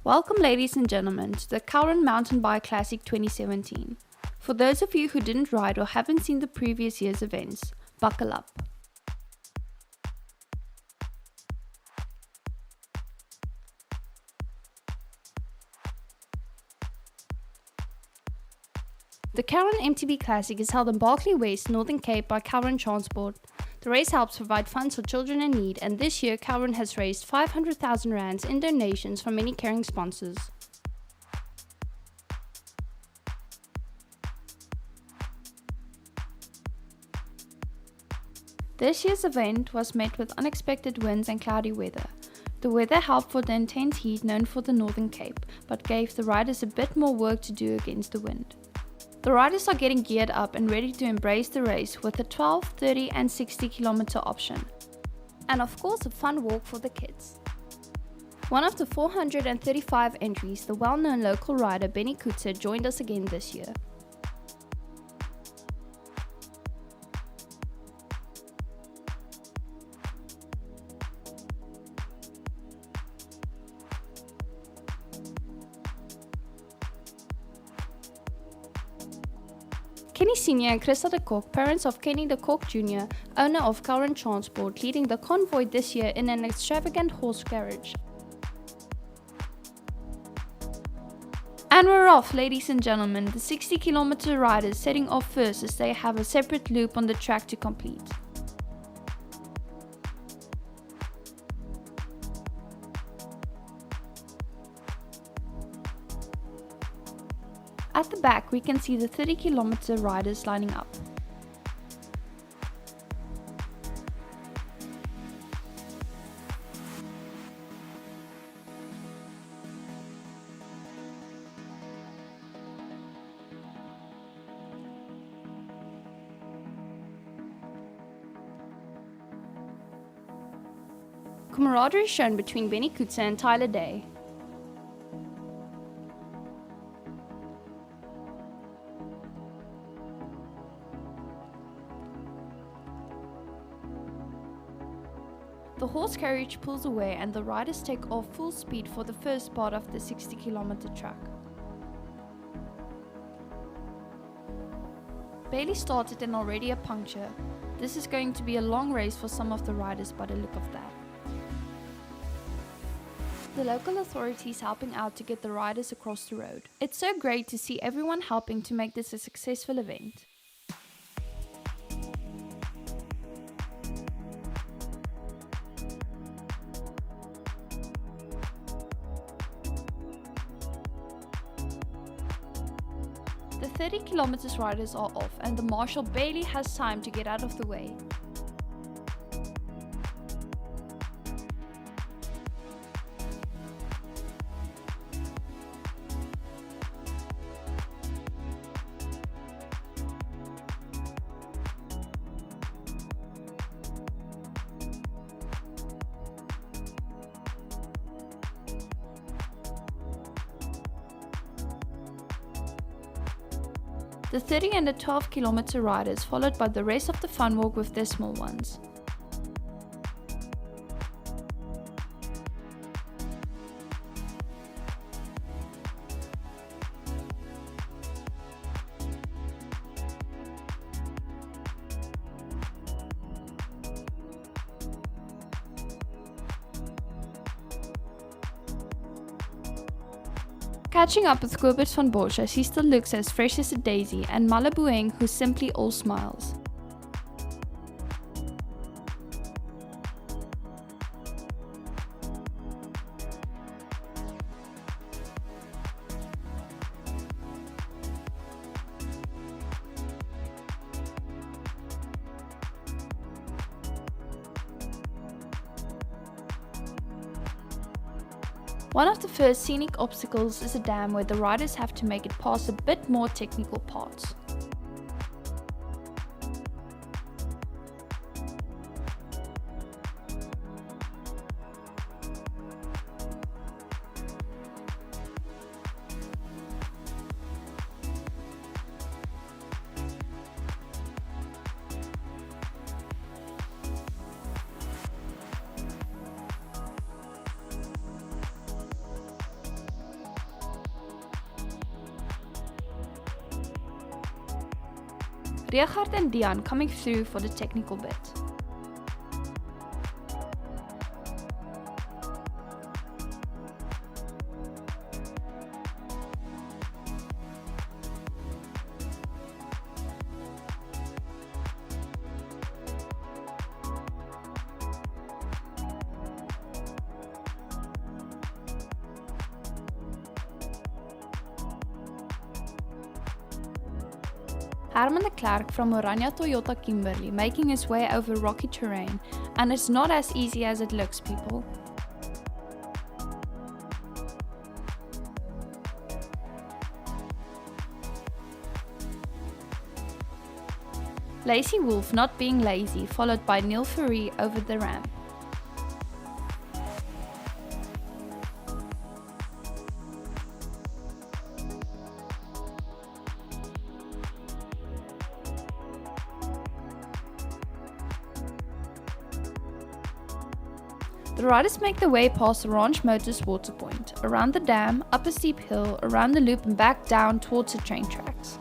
Welcome, ladies and gentlemen, to the Kelrn Mountain Bike Classic 2017. For those of you who didn't ride or haven't seen the previous year's events, buckle up. The Kelrn MTB Classic is held in Berkeley West, Northern Cape by Kelrn Transport. The race helps provide funds for children in need, and this year Kelrn has raised 500,000 rands in donations from many caring sponsors. This year's event was met with unexpected winds and cloudy weather. The weather helped for the intense heat known for the Northern Cape, but gave the riders a bit more work to do against the wind. The riders are getting geared up and ready to embrace the race with a 12, 30 and 60 kilometer option. And of course a fun walk for the kids. One of the 435 entries, the well-known local rider Benny Koetser joined us again this year. Kenny Sr. and Christa de Kok, parents of Kenny de Kok Jr., owner of Kelrn Transport, leading the convoy this year in an extravagant horse carriage. And we're off, ladies and gentlemen, the 60 kilometer riders setting off first as they have a separate loop on the track to complete. At the back we can see the 30 kilometer riders lining up. Camaraderie shown between Benny Koetser and Tyler Day. The horse carriage pulls away and the riders take off full speed for the first part of the 60 kilometer track. Bailey started and already a puncture. This is going to be a long race for some of the riders by the look of that. The local authorities helping out to get the riders across the road. It's so great to see everyone helping to make this a successful event. The 30 kilometers riders are off and the marshal barely has time to get out of the way. The 30 and the 12 kilometer riders followed by the rest of the fun walk with their small ones. Catching up with Gilbert van Bosch as he still looks as fresh as a daisy, and Malabueng, who's simply all smiles. One of the first scenic obstacles is a dam where the riders have to make it past a bit more technical parts. Richard and Dion coming through for the technical bit. Herman de Klerk from Oranje Toyota Kimberley making his way over rocky terrain, and it's not as easy as it looks, people. Lazy Wolf not being lazy, followed by Neil Fourie over the ramp. The riders make their way past the Ranch Motors water point, around the dam, up a steep hill, around the loop and back down towards the train tracks.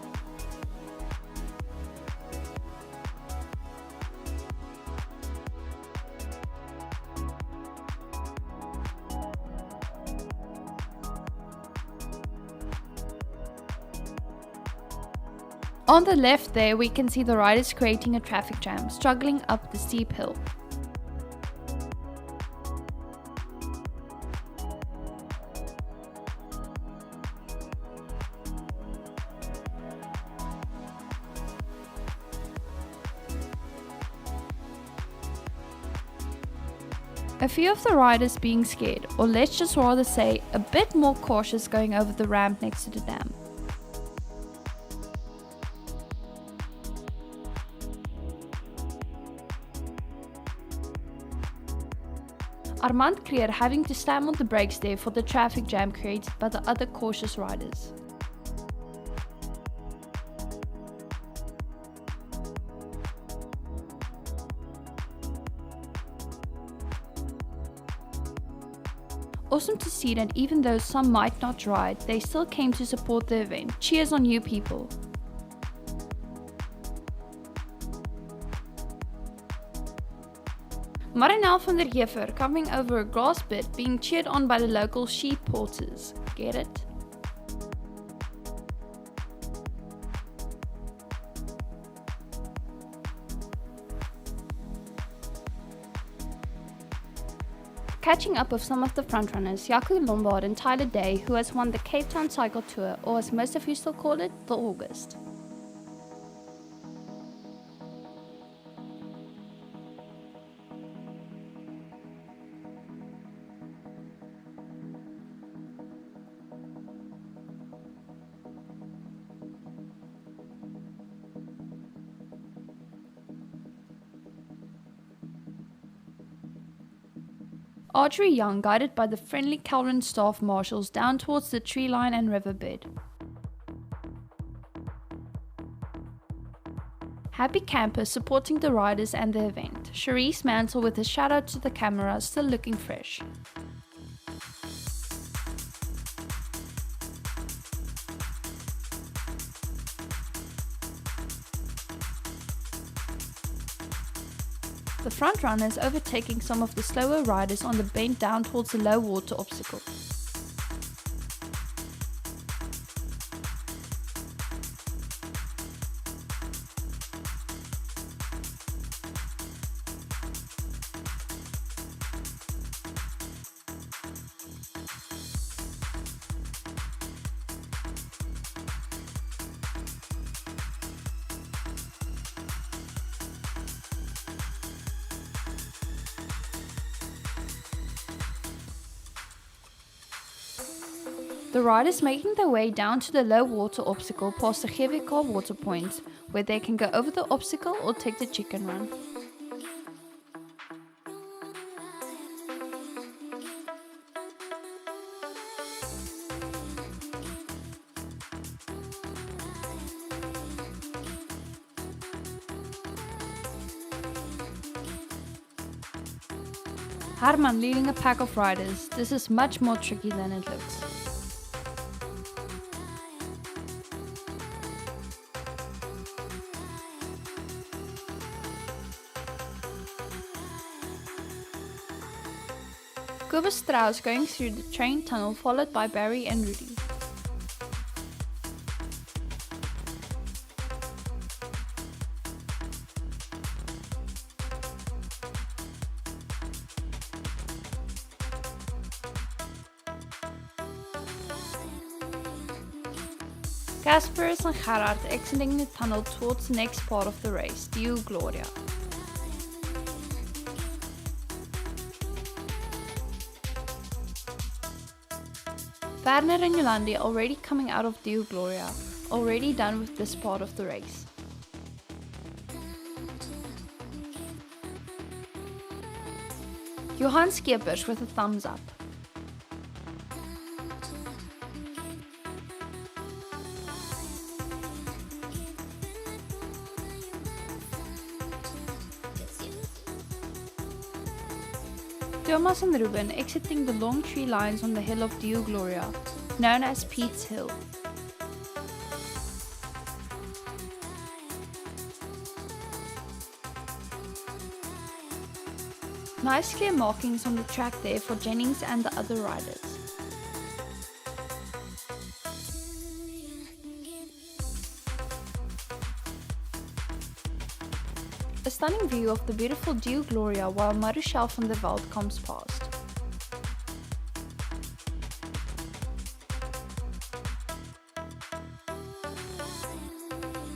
On the left there we can see the riders creating a traffic jam, struggling up the steep hill. A few of the riders being scared, or let's just rather say a bit more cautious going over the ramp next to the dam. Armand Creer having to slam on the brakes there for the traffic jam created by the other cautious riders. Awesome to see that even though some might not ride, they still came to support the event. Cheers on you people! Marinel van der Yaver coming over a grass bit being cheered on by the local sheep porters. Get it? Catching up with some of the frontrunners, Jaco Lombard and Tyler Day, who has won the Cape Town Cycle Tour, or as most of you still call it, the August. Audrey Young guided by the friendly Kelrn staff marshals down towards the tree line and riverbed. Happy campers supporting the riders and the event. Cherise Mansell with a shout out to the camera, still looking fresh. The front runners overtaking some of the slower riders on the bend down towards the low water obstacle. The riders making their way down to the low water obstacle past the GWK water point, where they can go over the obstacle or take the chicken run. Herman leading a pack of riders. This is much more tricky than it looks. Kobus Strauss going through the train tunnel followed by Barry and Rudy. Casperus and Gerard exiting the tunnel towards the next part of the race, due Gloria. Werner and Yolandi already coming out of due Gloria, already done with this part of the race. Johan Skeepers with a thumbs up. Jonas and Ruben exiting the long tree lines on the hill of Deo Gloria, known as Pete's Hill. Nice clear markings on the track there for Jennings and the other riders. A stunning view of the beautiful Deo Gloria while Maréchal van der Veld comes past.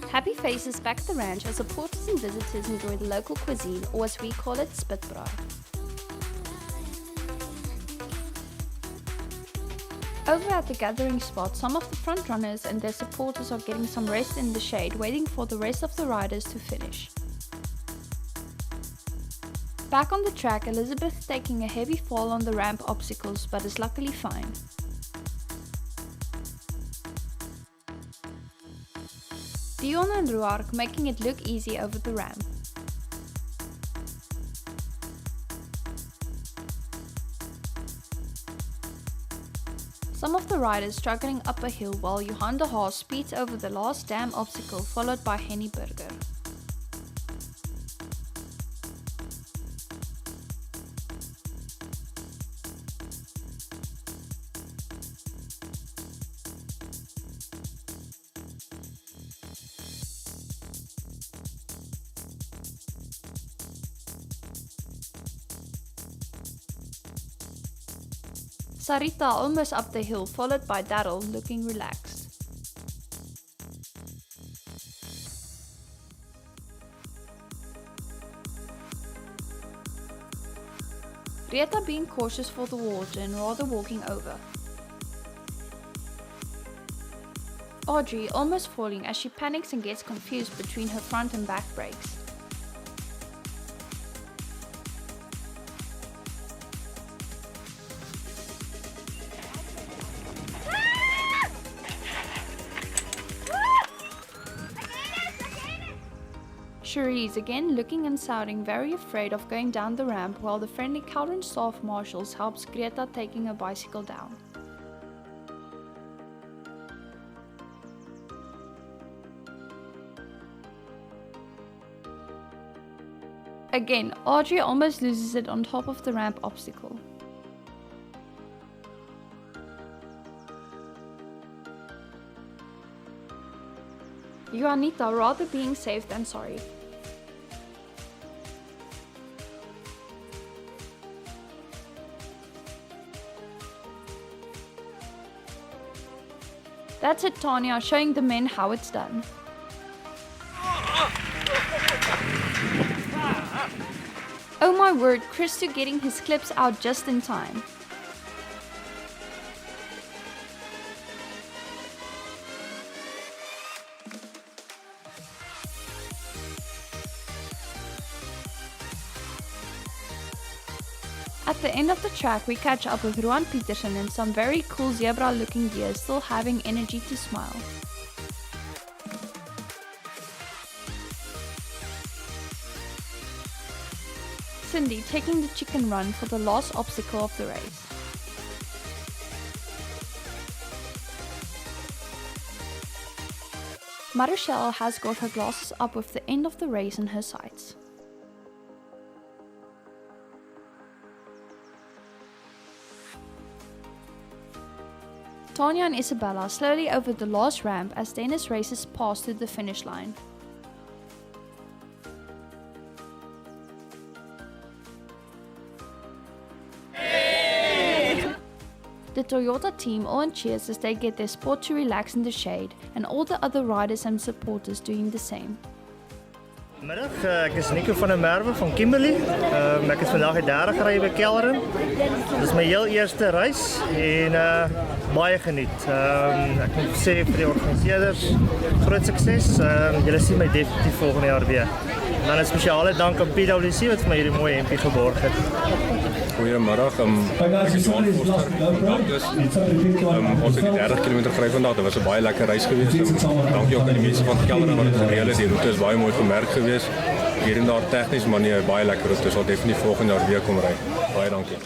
Happy faces back at the ranch as supporters and visitors enjoy the local cuisine, or as we call it, spitbraai. Over at the gathering spot, some of the front runners and their supporters are getting some rest in the shade, waiting for the rest of the riders to finish. Back on the track, Elizabeth taking a heavy fall on the ramp obstacles, but is luckily fine. Dion and Ruark making it look easy over the ramp. Some of the riders struggling up a hill while Johan de Haas speeds over the last dam obstacle, followed by Henny Burger. Sarita almost up the hill, followed by Daryl looking relaxed. Greta being cautious for the water and rather walking over. Audrey almost falling as she panics and gets confused between her front and back brakes. Cherise again looking and sounding very afraid of going down the ramp while the friendly Kelrn staff marshals helps Greta taking a bicycle down. Again, Audrey almost loses it on top of the ramp obstacle. Juanita rather being safe than sorry. That's it, Tanya showing the men how it's done. Oh my word, Christo getting his clips out just in time. At the end of the track, we catch up with Roan Petersen and some very cool zebra looking deer still having energy to smile. Cindy taking the chicken run for the last obstacle of the race. Maréchal has got her glasses up with the end of the race in her sights. Tanya and Isabella slowly over the last ramp as Dennis races past to the finish line. The Toyota team all cheers as they get their sport to relax in the shade, and all the other riders and supporters doing the same. Middag, ek is Nico van der Merwe van Kimberley. Ek is vandag die derde gery by Kelrn. Dit is my heel eerste reis en baie geniet. Ek moet sê vir die organiseerders, groot sukses. Julle sien my definitief volgende jaar weer. En dan 'n spesiale dank aan PwC wat vir my hierdie mooi hempie geborg het. Goeiemiddag, ek is Jonas van Douglas. Ons het die 30 km gery vandag. Dit was 'n baie lekker reis geweest. Dankie ook aan die mense van Kelrn wat dit gereël het. Die roete is baie mooi gemerk geweest. Hier en daar tegnies, maar nee, baie lekker roete. Sal definitief volgende jaar weer kom ry. Baie dankie.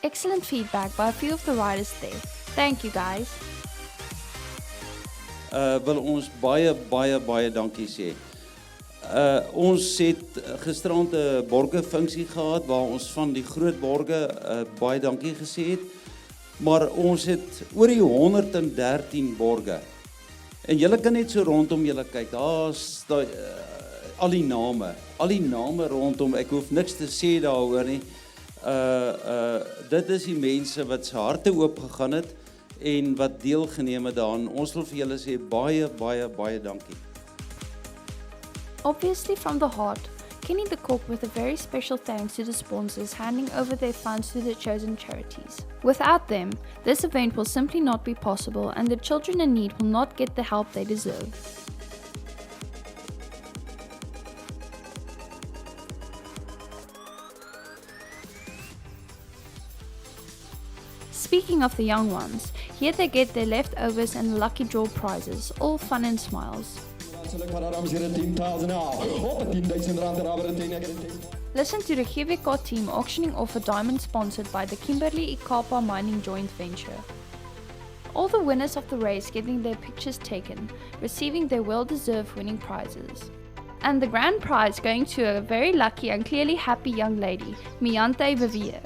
Excellent feedback by a few of the riders there. Thank you guys. Wil ons baie dankie sê. Ons het gisterand 'n borgefunksie gehad waar ons van die groot borge baie dankie gesê het. Maar ons het oor die 113 borge. En julle kan net so rondom julle kyk. Daar's al die name rondom. Ek hoef niks te sê daaroor nie. Dit is die mense wat se harte oop gegaan het en wat deelgeneem het daaraan. Ons wil vir julle sê baie dankie. Obviously from the heart, Kenny the Cook with a very special thanks to the sponsors handing over their funds to the chosen charities. Without them, this event will simply not be possible and the children in need will not get the help they deserve. Speaking of the young ones, here they get their leftovers and lucky draw prizes, all fun and smiles. Listen to the GWK team auctioning off a diamond sponsored by the Kimberley Ikapa Mining Joint Venture. All the winners of the race getting their pictures taken, receiving their well-deserved winning prizes. And the grand prize going to a very lucky and clearly happy young lady, Miante Bevier.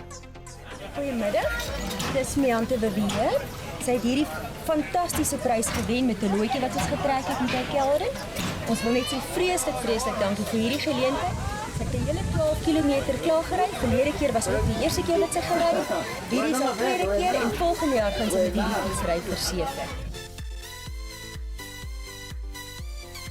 Goeiemiddag, dis Miante Bevier. Sy het hierdie fantastiese prys gewen met 'n loetjie wat ons getrek het met haar Kelrn. Ons wil net sê vreeslik dankie vir hierdie geleentheid. Sy het die hele 12 km klaar gery. Verlede keer was ook die eerste keer wat sy gery het. Hierdie is haar tweede keer en volgende jaar gaan sy met hierdie fiets ry verseker.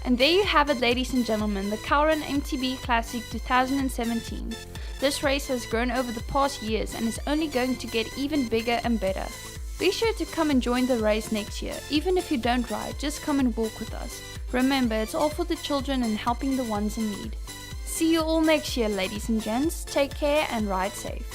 And there you have it, ladies and gentlemen, the Kelrn MTB Classic 2017. This race has grown over the past years and is only going to get even bigger and better. Be sure to come and join the race next year. Even if you don't ride, just come and walk with us. Remember, it's all for the children and helping the ones in need. See you all next year, ladies and gents. Take care and ride safe.